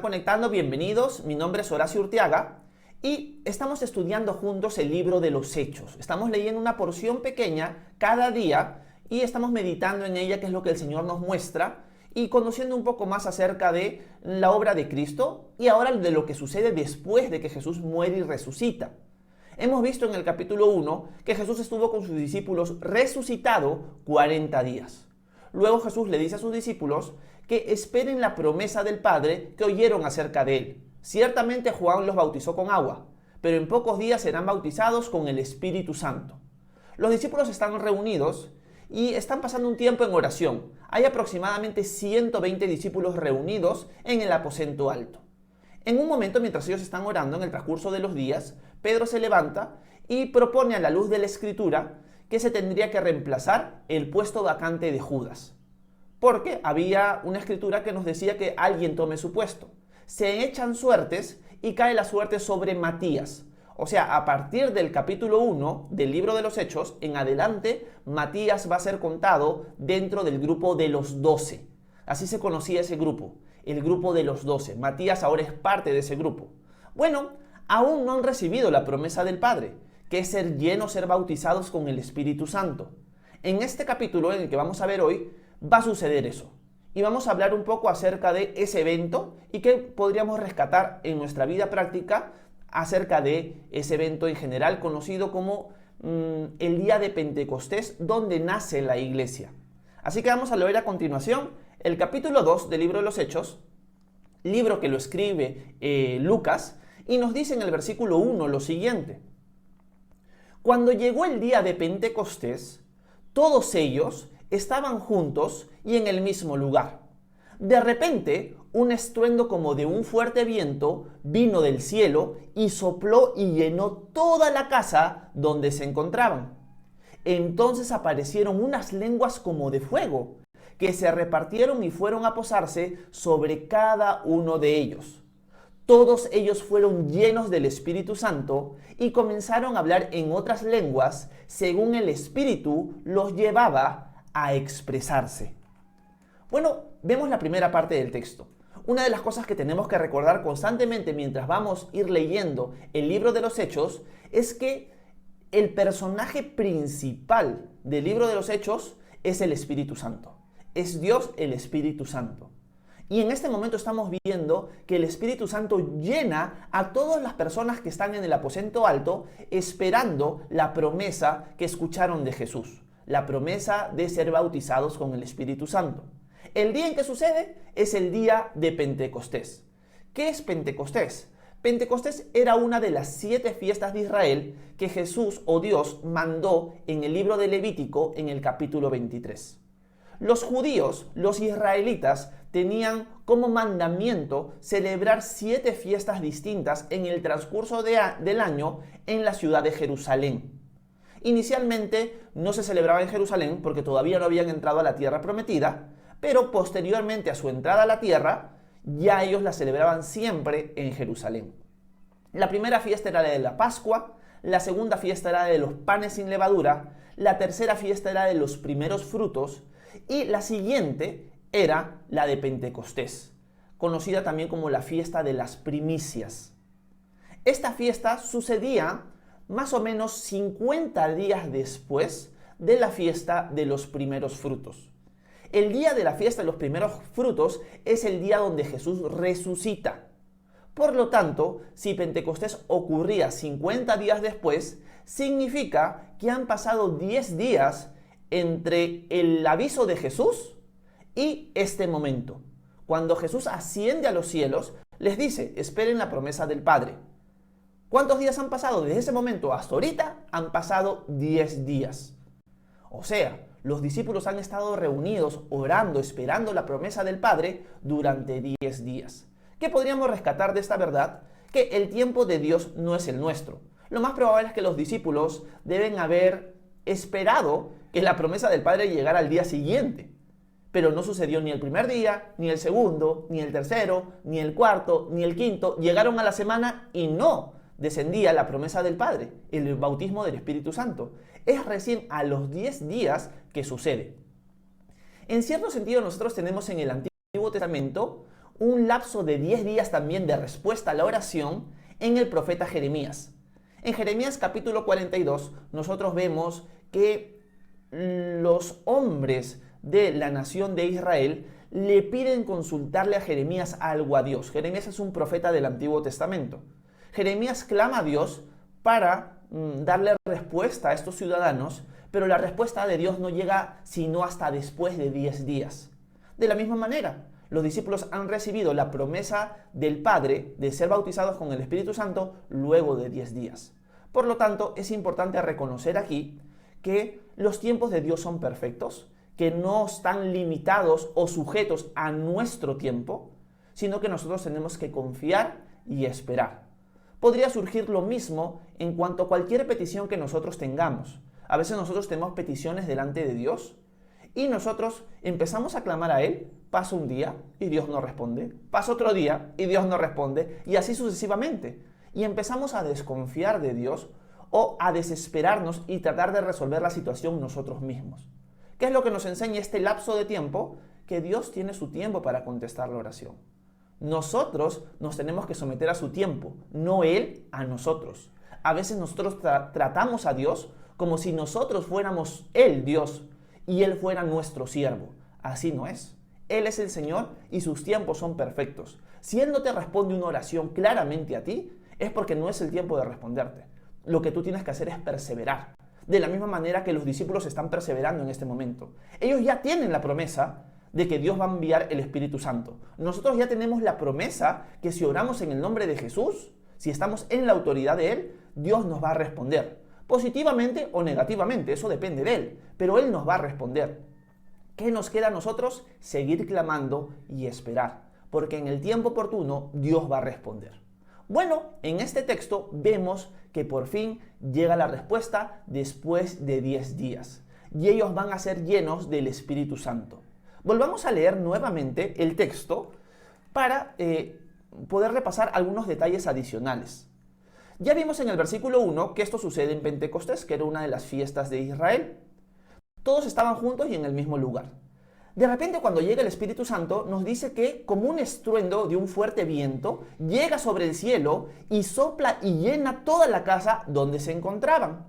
Conectando, bienvenidos. Mi nombre es Horacio Urteaga y estamos estudiando juntos el libro de los Hechos. Estamos leyendo una porción pequeña cada día y estamos meditando en ella, qué es lo que el Señor nos muestra, y conociendo un poco más acerca de la obra de Cristo y ahora de lo que sucede después de que Jesús muere y resucita. Hemos visto en el capítulo 1 que Jesús estuvo con sus discípulos resucitado 40 días. Luego Jesús le dice a sus discípulos que esperen la promesa del Padre que oyeron acerca de él. Ciertamente Juan los bautizó con agua, pero en pocos días serán bautizados con el Espíritu Santo. Los discípulos están reunidos y están pasando un tiempo en oración. Hay aproximadamente 120 discípulos reunidos en el aposento alto. En un momento, mientras ellos están orando, en el transcurso de los días, Pedro se levanta y propone a la luz de la Escritura que se tendría que reemplazar el puesto vacante de Judas. Porque había una escritura que nos decía que alguien tome su puesto. Se echan suertes y cae la suerte sobre Matías. O sea, a partir del capítulo 1 del libro de los Hechos, en adelante, Matías va a ser contado dentro del grupo de los 12. Así se conocía ese grupo, el grupo de los 12. Matías ahora es parte de ese grupo. Bueno, aún no han recibido la promesa del Padre, que es ser llenos, ser bautizados con el Espíritu Santo. En este capítulo, en el que vamos a ver hoy, va a suceder eso. Y vamos a hablar un poco acerca de ese evento y qué podríamos rescatar en nuestra vida práctica acerca de ese evento en general conocido como el día de Pentecostés, donde nace la iglesia. Así que vamos a leer a continuación el capítulo 2 del libro de los Hechos, libro que lo escribe Lucas, y nos dice en el versículo 1 lo siguiente: Cuando llegó el día de Pentecostés, todos ellos estaban juntos y en el mismo lugar. De repente, un estruendo como de un fuerte viento vino del cielo y sopló y llenó toda la casa donde se encontraban. Entonces aparecieron unas lenguas como de fuego, que se repartieron y fueron a posarse sobre cada uno de ellos. Todos ellos fueron llenos del Espíritu Santo y comenzaron a hablar en otras lenguas según el Espíritu los llevaba a expresarse. Bueno, vemos la primera parte del texto. Una de las cosas que tenemos que recordar constantemente mientras vamos a ir leyendo el libro de los Hechos es que el personaje principal del libro de los Hechos es el Espíritu Santo. Es Dios el Espíritu Santo. Y en este momento estamos viendo que el Espíritu Santo llena a todas las personas que están en el aposento alto esperando la promesa que escucharon de Jesús. La promesa de ser bautizados con el Espíritu Santo. El día en que sucede es el día de Pentecostés. ¿Qué es Pentecostés? Pentecostés era una de las 7 fiestas de Israel que Jesús o Dios mandó en el libro de Levítico en el capítulo 23. Los judíos, los israelitas, tenían como mandamiento celebrar 7 fiestas distintas en el transcurso del año en la ciudad de Jerusalén. Inicialmente no se celebraba en Jerusalén porque todavía no habían entrado a la tierra prometida, pero posteriormente a su entrada a la tierra, ya ellos la celebraban siempre en Jerusalén. La primera fiesta era la de la Pascua, la segunda fiesta era la de los panes sin levadura, la tercera fiesta era de los primeros frutos y la siguiente era la de Pentecostés, conocida también como la fiesta de las primicias. Esta fiesta sucedía más o menos 50 días después de la fiesta de los primeros frutos. El día de la fiesta de los primeros frutos es el día donde Jesús resucita. Por lo tanto, si Pentecostés ocurría 50 días después, significa que han pasado 10 días entre el aviso de Jesús y este momento. Cuando Jesús asciende a los cielos, les dice, esperen la promesa del Padre. ¿Cuántos días han pasado? Desde ese momento hasta ahorita han pasado 10 días. O sea, los discípulos han estado reunidos, orando, esperando la promesa del Padre durante 10 días. ¿Qué podríamos rescatar de esta verdad? Que el tiempo de Dios no es el nuestro. Lo más probable es que los discípulos deben haber esperado que la promesa del Padre llegara al día siguiente. Pero no sucedió ni el primer día, ni el segundo, ni el tercero, ni el cuarto, ni el quinto. Llegaron a la semana y no descendía la promesa del Padre, el bautismo del Espíritu Santo. Es recién a los 10 días que sucede. En cierto sentido, nosotros tenemos en el Antiguo Testamento un lapso de 10 días también de respuesta a la oración en el profeta Jeremías. En Jeremías capítulo 42 nosotros vemos que los hombres de la nación de Israel le piden consultarle a Jeremías algo a Dios. Jeremías es un profeta del Antiguo Testamento. Jeremías clama a Dios para darle respuesta a estos ciudadanos, pero la respuesta de Dios no llega sino hasta después de 10 días. De la misma manera, los discípulos han recibido la promesa del Padre de ser bautizados con el Espíritu Santo luego de 10 días. Por lo tanto, es importante reconocer aquí que los tiempos de Dios son perfectos, que no están limitados o sujetos a nuestro tiempo, sino que nosotros tenemos que confiar y esperar. Podría surgir lo mismo en cuanto a cualquier petición que nosotros tengamos. A veces nosotros tenemos peticiones delante de Dios y nosotros empezamos a clamar a Él, pasa un día y Dios no responde, pasa otro día y Dios no responde, y así sucesivamente. Y empezamos a desconfiar de Dios o a desesperarnos y tratar de resolver la situación nosotros mismos. ¿Qué es lo que nos enseña este lapso de tiempo? Que Dios tiene su tiempo para contestar la oración. Nosotros nos tenemos que someter a su tiempo, no Él a nosotros. A veces nosotros tratamos a Dios como si nosotros fuéramos Él, Dios, y Él fuera nuestro siervo. Así no es. Él es el Señor y sus tiempos son perfectos. Si Él no te responde una oración claramente a ti, es porque no es el tiempo de responderte. Lo que tú tienes que hacer es perseverar. De la misma manera que los discípulos están perseverando en este momento. Ellos ya tienen la promesa de que Dios va a enviar el Espíritu Santo. Nosotros ya tenemos la promesa que si oramos en el nombre de Jesús, si estamos en la autoridad de Él, Dios nos va a responder. Positivamente o negativamente, eso depende de Él, pero Él nos va a responder. ¿Qué nos queda a nosotros? Seguir clamando y esperar, porque en el tiempo oportuno Dios va a responder. Bueno, en este texto vemos que por fin llega la respuesta después de 10 días y ellos van a ser llenos del Espíritu Santo. Volvamos a leer nuevamente el texto para poder repasar algunos detalles adicionales. Ya vimos en el versículo 1 que esto sucede en Pentecostés, que era una de las fiestas de Israel. Todos estaban juntos y en el mismo lugar. De repente, cuando llega el Espíritu Santo, nos dice que como un estruendo de un fuerte viento, llega sobre el cielo y sopla y llena toda la casa donde se encontraban.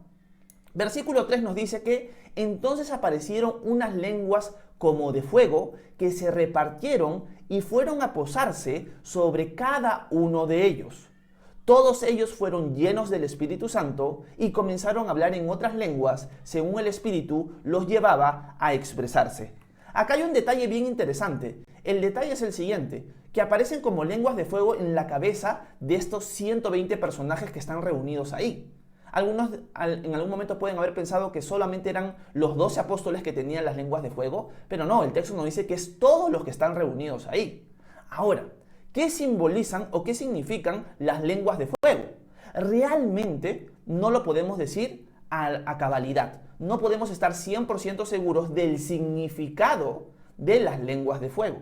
Versículo 3 nos dice que entonces aparecieron unas lenguas como de fuego que se repartieron y fueron a posarse sobre cada uno de ellos. Todos ellos fueron llenos del Espíritu Santo y comenzaron a hablar en otras lenguas según el Espíritu los llevaba a expresarse. Acá hay un detalle bien interesante. El detalle es el siguiente, que aparecen como lenguas de fuego en la cabeza de estos 120 personajes que están reunidos ahí. Algunos en algún momento pueden haber pensado que solamente eran los 12 apóstoles que tenían las lenguas de fuego, pero no, el texto nos dice que es todos los que están reunidos ahí. Ahora, ¿qué simbolizan o qué significan las lenguas de fuego? Realmente no lo podemos decir a cabalidad. No podemos estar 100% seguros del significado de las lenguas de fuego.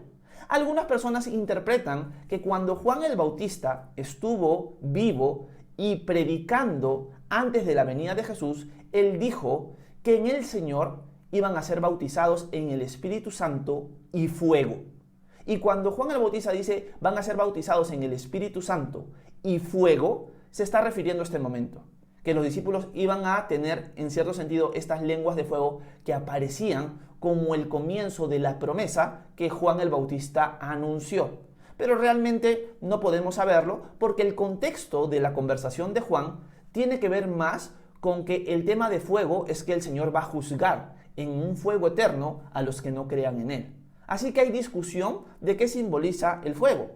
Algunas personas interpretan que cuando Juan el Bautista estuvo vivo y predicando antes de la venida de Jesús, él dijo que en el Señor iban a ser bautizados en el Espíritu Santo y fuego. Y cuando Juan el Bautista dice van a ser bautizados en el Espíritu Santo y fuego, se está refiriendo a este momento, que los discípulos iban a tener en cierto sentido estas lenguas de fuego que aparecían como el comienzo de la promesa que Juan el Bautista anunció. Pero realmente no podemos saberlo porque el contexto de la conversación de Juan tiene que ver más con que el tema de fuego es que el Señor va a juzgar en un fuego eterno a los que no crean en Él. Así que hay discusión de qué simboliza el fuego.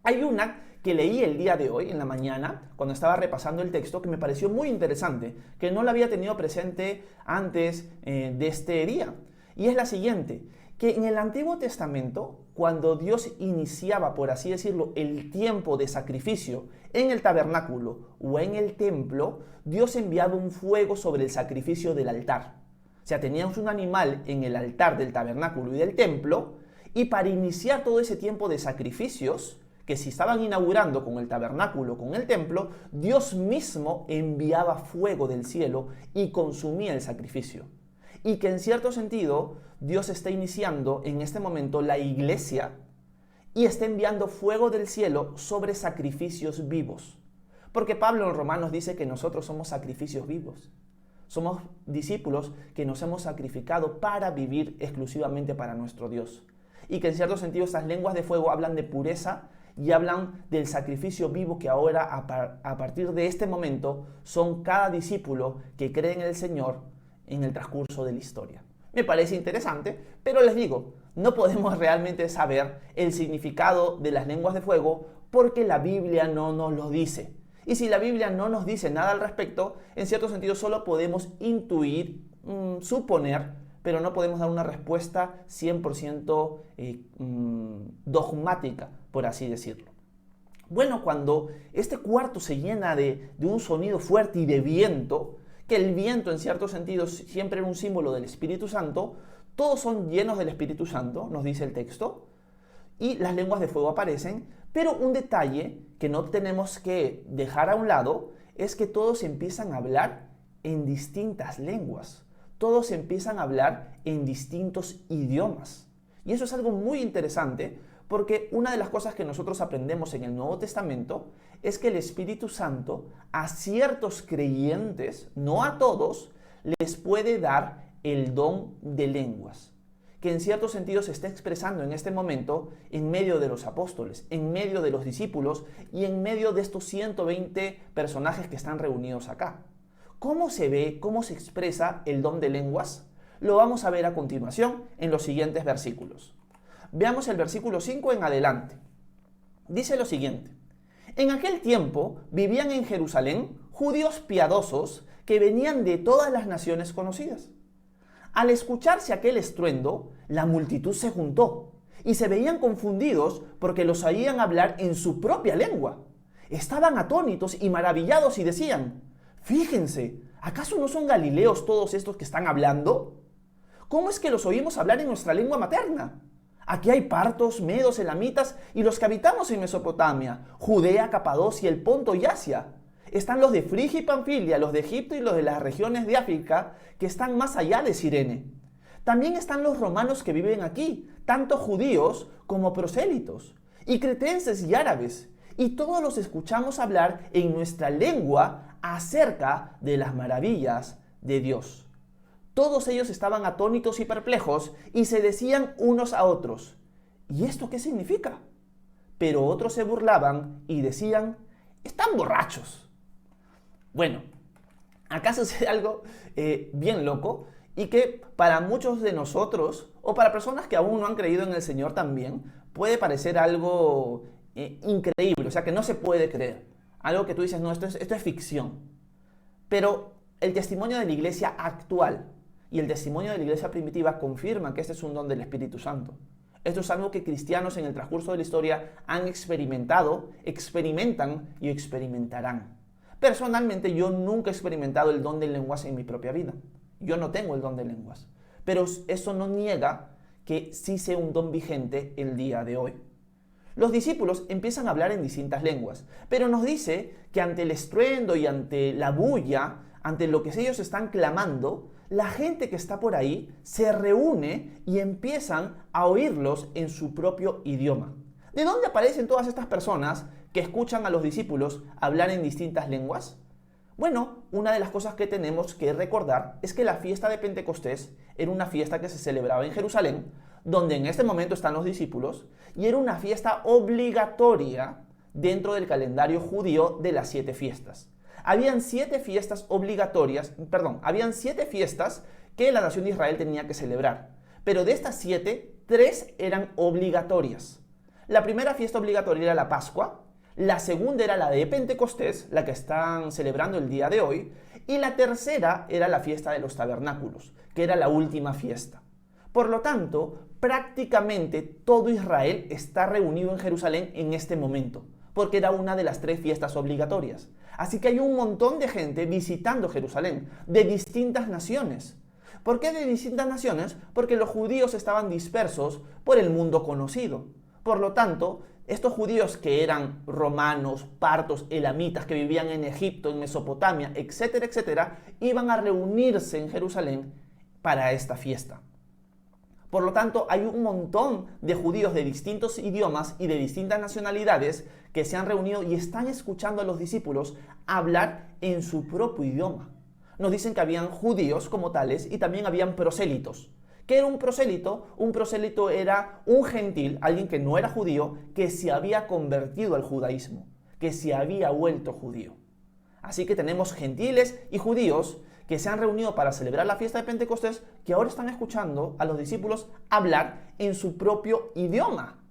Hay una que leí el día de hoy, en la mañana, cuando estaba repasando el texto, que me pareció muy interesante, que no la había tenido presente antes de este día. Y es la siguiente, que en el Antiguo Testamento, cuando Dios iniciaba, por así decirlo, el tiempo de sacrificio en el tabernáculo o en el templo, Dios enviaba un fuego sobre el sacrificio del altar. O sea, teníamos un animal en el altar del tabernáculo y del templo, y para iniciar todo ese tiempo de sacrificios, que se estaban inaugurando con el tabernáculo, con el templo, Dios mismo enviaba fuego del cielo y consumía el sacrificio. Y que en cierto sentido, Dios está iniciando en este momento la iglesia y está enviando fuego del cielo sobre sacrificios vivos. Porque Pablo en Romanos dice que nosotros somos sacrificios vivos. Somos discípulos que nos hemos sacrificado para vivir exclusivamente para nuestro Dios. Y que en cierto sentido estas lenguas de fuego hablan de pureza y hablan del sacrificio vivo que ahora a partir de este momento son cada discípulo que cree en el Señor en el transcurso de la historia. Me parece interesante, pero les digo, no podemos realmente saber el significado de las lenguas de fuego porque la Biblia no nos lo dice. Y si la Biblia no nos dice nada al respecto, en cierto sentido solo podemos intuir, suponer, pero no podemos dar una respuesta 100% dogmática, por así decirlo. Bueno, cuando este cuarto se llena de un sonido fuerte y de viento, que el viento en cierto sentido siempre era un símbolo del Espíritu Santo, todos son llenos del Espíritu Santo, nos dice el texto, y las lenguas de fuego aparecen, pero un detalle que no tenemos que dejar a un lado es que todos empiezan a hablar en distintas lenguas, todos empiezan a hablar en distintos idiomas. Y eso es algo muy interesante porque una de las cosas que nosotros aprendemos en el Nuevo Testamento es que el Espíritu Santo a ciertos creyentes, no a todos, les puede dar el don de lenguas, que en cierto sentido se está expresando en este momento en medio de los apóstoles, en medio de los discípulos y en medio de estos 120 personajes que están reunidos acá. ¿Cómo se ve, cómo se expresa el don de lenguas? Lo vamos a ver a continuación en los siguientes versículos. Veamos el versículo 5 en adelante. Dice lo siguiente: en aquel tiempo vivían en Jerusalén judíos piadosos que venían de todas las naciones conocidas. Al escucharse aquel estruendo, la multitud se juntó y se veían confundidos porque los oían hablar en su propia lengua. Estaban atónitos y maravillados y decían: fíjense, ¿acaso no son galileos todos estos que están hablando? ¿Cómo es que los oímos hablar en nuestra lengua materna? Aquí hay partos, medos, elamitas y los que habitamos en Mesopotamia, Judea, Capadocia, el Ponto y Asia. Están los de Frigia y Panfilia, los de Egipto y los de las regiones de África que están más allá de Cirene. También están los romanos que viven aquí, tanto judíos como prosélitos, y cretenses y árabes, y todos los escuchamos hablar en nuestra lengua acerca de las maravillas de Dios. Todos ellos estaban atónitos y perplejos y se decían unos a otros: ¿y esto qué significa? Pero otros se burlaban y decían: están borrachos. Bueno, acá sucede algo bien loco y que para muchos de nosotros, o para personas que aún no han creído en el Señor también, puede parecer algo increíble, o sea que no se puede creer. Algo que tú dices: no, esto es ficción. Pero el testimonio de la iglesia actual y el testimonio de la iglesia primitiva confirman que este es un don del Espíritu Santo. Esto es algo que cristianos en el transcurso de la historia han experimentado, experimentan y experimentarán. Personalmente yo nunca he experimentado el don de lenguas en mi propia vida. Yo no tengo el don de lenguas. Pero eso no niega que sí sea un don vigente el día de hoy. Los discípulos empiezan a hablar en distintas lenguas, pero nos dice que ante el estruendo y ante la bulla, ante lo que ellos están clamando, la gente que está por ahí se reúne y empiezan a oírlos en su propio idioma. ¿De dónde aparecen todas estas personas que escuchan a los discípulos hablar en distintas lenguas? Bueno, una de las cosas que tenemos que recordar es que la fiesta de Pentecostés era una fiesta que se celebraba en Jerusalén, donde en este momento están los discípulos, y era una fiesta obligatoria dentro del calendario judío de las 7 fiestas. Habían 7 fiestas obligatorias, habían 7 fiestas que la nación de Israel tenía que celebrar. Pero de estas 7, 3 eran obligatorias. La primera fiesta obligatoria era la Pascua, la segunda era la de Pentecostés, la que están celebrando el día de hoy, y la tercera era la fiesta de los tabernáculos, que era la última fiesta. Por lo tanto, prácticamente todo Israel está reunido en Jerusalén en este momento, porque era una de las 3 fiestas obligatorias. Así que hay un montón de gente visitando Jerusalén, de distintas naciones. ¿Por qué de distintas naciones? Porque los judíos estaban dispersos por el mundo conocido. Por lo tanto, estos judíos que eran romanos, partos, elamitas, que vivían en Egipto, en Mesopotamia, etcétera, etcétera, iban a reunirse en Jerusalén para esta fiesta. Por lo tanto, hay un montón de judíos de distintos idiomas y de distintas nacionalidades que se han reunido y están escuchando a los discípulos hablar en su propio idioma. Nos dicen que habían judíos como tales y también habían prosélitos. ¿Qué era un prosélito? Un prosélito era un gentil, alguien que no era judío, que se había convertido al judaísmo, que se había vuelto judío. Así que tenemos gentiles y judíos que se han reunido para celebrar la fiesta de Pentecostés, que ahora están escuchando a los discípulos hablar en su propio idioma.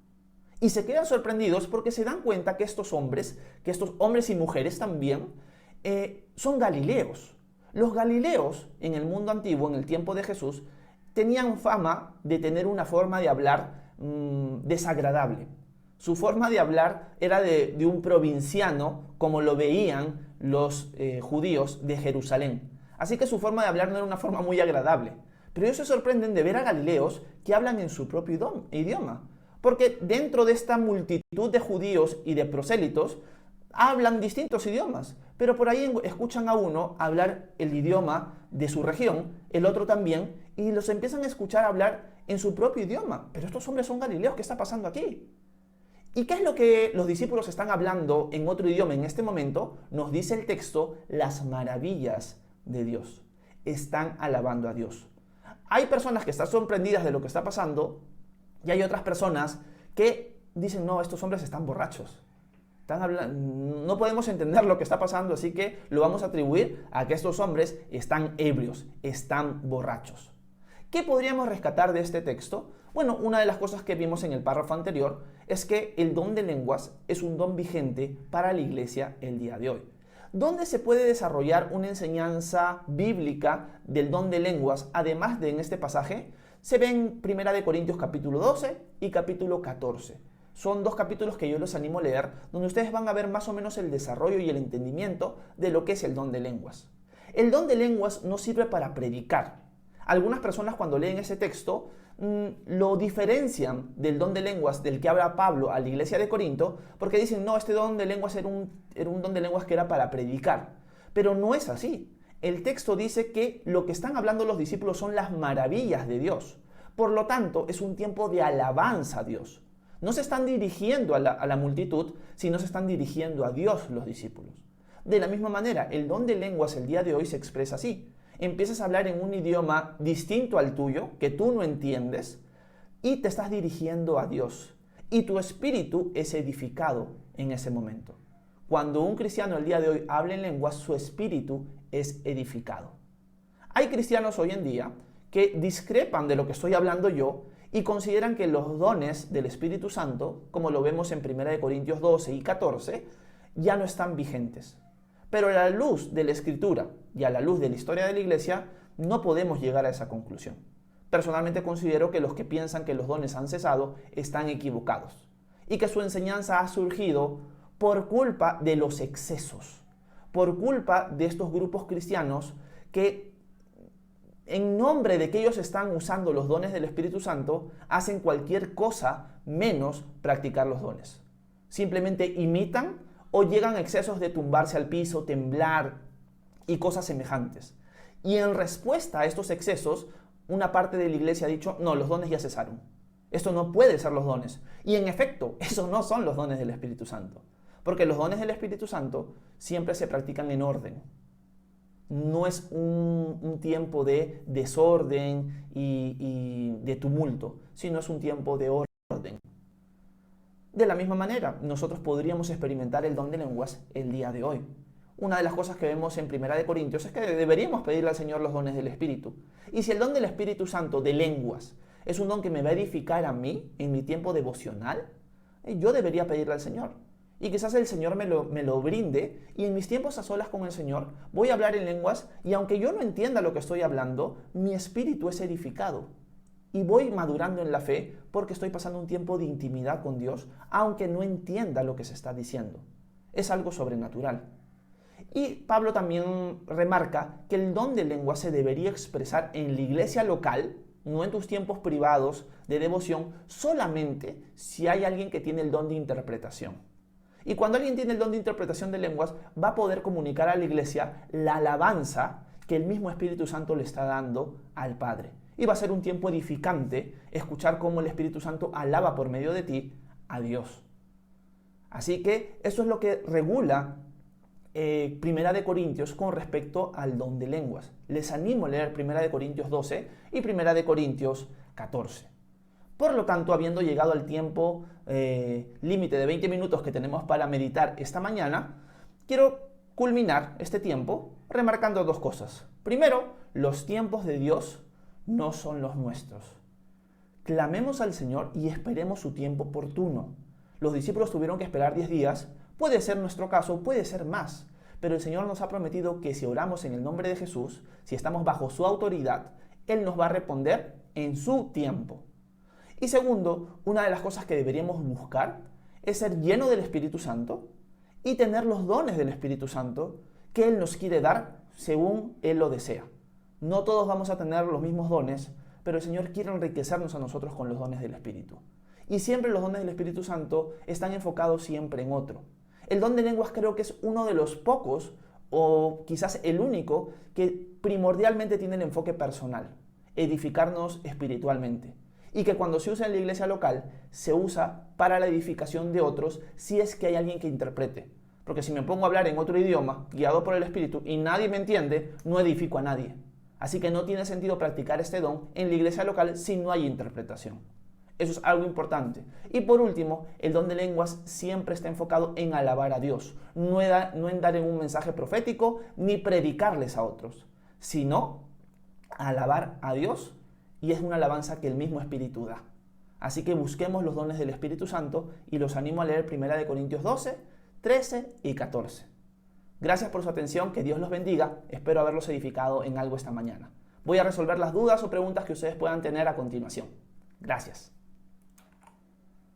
Y se quedan sorprendidos porque se dan cuenta que estos hombres y mujeres también, son galileos. Los galileos en el mundo antiguo, en el tiempo de Jesús, tenían fama de tener una forma de hablar desagradable. Su forma de hablar era de un provinciano, como lo veían los judíos de Jerusalén. Así que su forma de hablar no era una forma muy agradable. Pero ellos se sorprenden de ver a galileos que hablan en su propio idioma. Porque dentro de esta multitud de judíos y de prosélitos, hablan distintos idiomas. Pero por ahí escuchan a uno hablar el idioma de su región, el otro también, y los empiezan a escuchar hablar en su propio idioma. Pero estos hombres son galileos, ¿qué está pasando aquí? ¿Y qué es lo que los discípulos están hablando en otro idioma en este momento? Nos dice el texto, las maravillas de Dios. Están alabando a Dios. Hay personas que están sorprendidas de lo que está pasando y hay otras personas que dicen, no, estos hombres están borrachos. No podemos entender lo que está pasando, así que lo vamos a atribuir a que estos hombres están ebrios, están borrachos. ¿Qué podríamos rescatar de este texto? Bueno, una de las cosas que vimos en el párrafo anterior es que el don de lenguas es un don vigente para la iglesia el día de hoy. ¿Dónde se puede desarrollar una enseñanza bíblica del don de lenguas, además de en este pasaje? Se ve en 1 Corintios capítulo 12 y capítulo 14. Son dos capítulos que yo les animo a leer, donde ustedes van a ver más o menos el desarrollo y el entendimiento de lo que es el don de lenguas. El don de lenguas no sirve para predicar. Algunas personas cuando leen ese texto lo diferencian del don de lenguas del que habla Pablo a la iglesia de Corinto, porque dicen, no, este don de lenguas era un don de lenguas que era para predicar. Pero no es así. El texto dice que lo que están hablando los discípulos son las maravillas de Dios. Por lo tanto, es un tiempo de alabanza a Dios. No se están dirigiendo a la multitud, sino se están dirigiendo a Dios los discípulos. De la misma manera, el don de lenguas el día de hoy se expresa así. Empiezas a hablar en un idioma distinto al tuyo, que tú no entiendes, y te estás dirigiendo a Dios. Y tu espíritu es edificado en ese momento. Cuando un cristiano el día de hoy habla en lenguas, su espíritu es edificado. Hay cristianos hoy en día que discrepan de lo que estoy hablando yo y consideran que los dones del Espíritu Santo, como lo vemos en 1 Corintios 12 y 14, ya no están vigentes. Pero a la luz de la Escritura y a la luz de la historia de la Iglesia, no podemos llegar a esa conclusión. Personalmente considero que los que piensan que los dones han cesado están equivocados y que su enseñanza ha surgido por culpa de los excesos, por culpa de estos grupos cristianos que en nombre de que ellos están usando los dones del Espíritu Santo, hacen cualquier cosa menos practicar los dones. Simplemente imitan o llegan a excesos de tumbarse al piso, temblar y cosas semejantes. Y en respuesta a estos excesos, una parte de la iglesia ha dicho, no, los dones ya cesaron. Esto no puede ser los dones. Y en efecto, esos no son los dones del Espíritu Santo. Porque los dones del Espíritu Santo siempre se practican en orden. No es un tiempo de desorden y de tumulto, sino es un tiempo de orden. De la misma manera, nosotros podríamos experimentar el don de lenguas el día de hoy. Una de las cosas que vemos en 1 Corintios es que deberíamos pedirle al Señor los dones del Espíritu. Y si el don del Espíritu Santo de lenguas es un don que me va a edificar a mí en mi tiempo devocional, yo debería pedirle al Señor. Y quizás el Señor me lo brinde y en mis tiempos a solas con el Señor voy a hablar en lenguas y aunque yo no entienda lo que estoy hablando, mi espíritu es edificado. Y voy madurando en la fe porque estoy pasando un tiempo de intimidad con Dios, aunque no entienda lo que se está diciendo. Es algo sobrenatural. Y Pablo también remarca que el don de lengua se debería expresar en la iglesia local, no en tus tiempos privados de devoción, solamente si hay alguien que tiene el don de interpretación. Y cuando alguien tiene el don de interpretación de lenguas, va a poder comunicar a la iglesia la alabanza que el mismo Espíritu Santo le está dando al Padre. y va a ser un tiempo edificante escuchar cómo el Espíritu Santo alaba por medio de ti a Dios. Así que eso es lo que regula Primera de Corintios con respecto al don de lenguas. Les animo a leer Primera de Corintios 12 y Primera de Corintios 14. Por lo tanto, habiendo llegado al tiempo límite de 20 minutos que tenemos para meditar esta mañana, quiero culminar este tiempo remarcando dos cosas. Primero, los tiempos de Dios no son los nuestros. Clamemos al Señor y esperemos su tiempo oportuno. Los discípulos tuvieron que esperar 10 días, puede ser nuestro caso, puede ser más, pero el Señor nos ha prometido que si oramos en el nombre de Jesús, si estamos bajo su autoridad, Él nos va a responder en su tiempo. Y segundo, una de las cosas que deberíamos buscar es ser lleno del Espíritu Santo y tener los dones del Espíritu Santo que Él nos quiere dar según Él lo desea. No todos vamos a tener los mismos dones, pero el Señor quiere enriquecernos a nosotros con los dones del Espíritu. Y siempre los dones del Espíritu Santo están enfocados siempre en otro. El don de lenguas creo que es uno de los pocos, o quizás el único, que primordialmente tiene el enfoque personal, edificarnos espiritualmente. Y que cuando se usa en la iglesia local, se usa para la edificación de otros si es que hay alguien que interprete. Porque si me pongo a hablar en otro idioma, guiado por el Espíritu, y nadie me entiende, no edifico a nadie. Así que no tiene sentido practicar este don en la iglesia local si no hay interpretación. Eso es algo importante. Y por último, el don de lenguas siempre está enfocado en alabar a Dios, no en dar un mensaje profético ni predicarles a otros, sino alabar a Dios, y es una alabanza que el mismo Espíritu da. Así que busquemos los dones del Espíritu Santo y los animo a leer 1 Corintios 12, 13 y 14. Gracias por su atención, que Dios los bendiga, espero haberlos edificado en algo esta mañana. Voy a resolver las dudas o preguntas que ustedes puedan tener a continuación. Gracias.